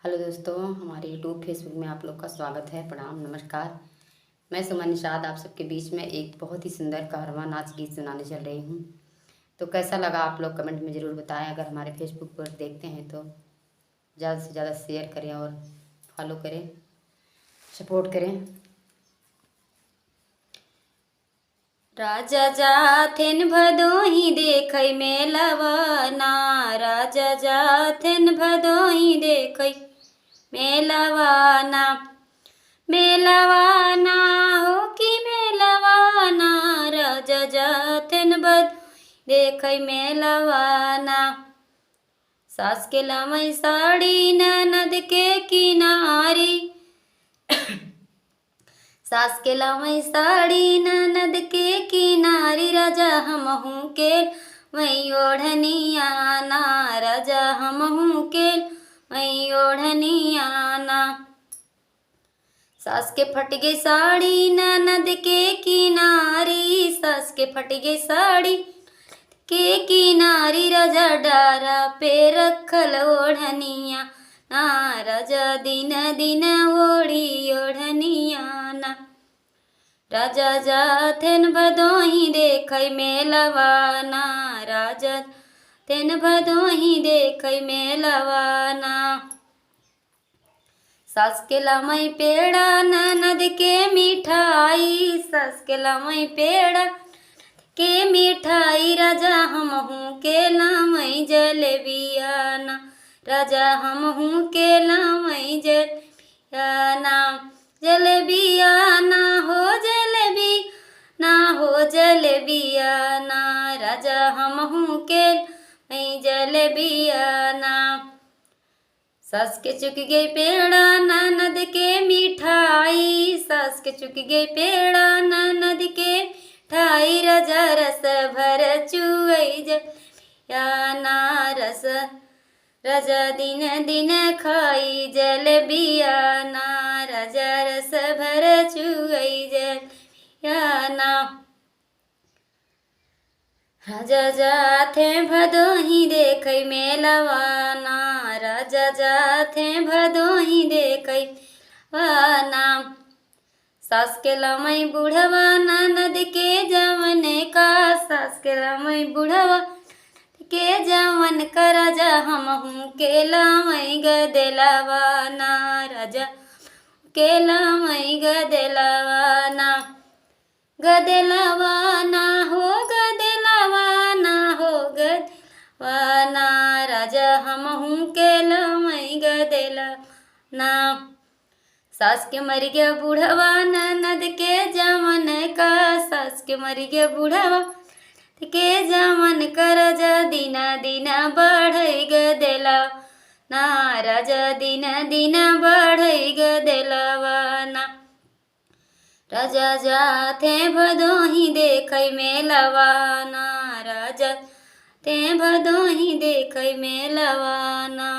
Hello दोस्तों, हमारे YouTube Facebook में आप लोग का स्वागत है। प्रणाम, नमस्कार। मैं सुमन निषाद आप सबके बीच में एक बहुत ही सुंदर कारवां नाच गीत सुनाने चल रही हूँ। तो कैसा लगा आप लोग कमेंट में ज़रूर बताएं। अगर हमारे फेसबुक पर देखते हैं तो ज़्यादा से ज़्यादा शेयर करें और फॉलो करें, सपोर्ट करें। राजा जाथेन भदोही देखै मेलवा ना, राजा जाथेन भदोही देखै मेलवा ना, मेलवा ना हो कि मेलवा ना, राजा जाथेन भद देखै मेलवा ना। सास के लामई साड़ी ननद के किनारी, सास के लामई साड़ी ननद के किनारी, राजा हमहू के वही ओढ़निया ना, राजा हमहू के वही ओढ़निया ना। सास के फट गई साड़ी ननद के किनारी, सास के फट गई साड़ी के किनारी, राजा डारा पे रखल ओढ़निया ना, राजा दिन दिन ओढ़ी ओढ़निया ना। राजा जाथेन भदोही देखै मेलवा ना, राजा तेन भदोही देखै मेलवा ना। सास के लामई पेड़ा ननद के मिठाई, सास के लामई पेड़ा के मिठाई, राजा हमहू के लामई जलेबिया ना, राजा हमहू के लामई जलेबिया ना। जलेबिया ना हो जलेबी ना हो जलेबिया ना, राजा हमहू के लामई जलेबिया ना। सास के चुक गई पेड़ा ननद के मिठाई, सास के चुक गई पेड़ा ननद के मिठाई, राजा रस भर चुई जलेबिया ना, रस राजा दिन दिन खाई जलेबिया ना, राजा रस भर चुई जलेबिया ना। राजा जाथे भदोही देखै मेलवा ना, राजा जाथे भदोही देखै मेलवा ना। सास के लामई बुढ़वा ननद के जवन का, सास के लामई बुढ़वा के जवन का, राजा हमहू के लामई गदलवा ना, राजा के लामई गदलवा ना। गदलवा ना हो गदलवा ना हो गदलवा ना, राजा हमहू के लामई गदलवा ना। सास के मर गया बूढ़वा ननद के जवन का, सास के मर गया बूढ़वा के जवन का, राजा दिना दिना बढ़ई गदलवा ना, राजा दिना दिना बढ़ई गदलवा ना। राजा जाथे भदोही देखै मेलवा ना, राजा ते भदोही देखै मेलवा ना।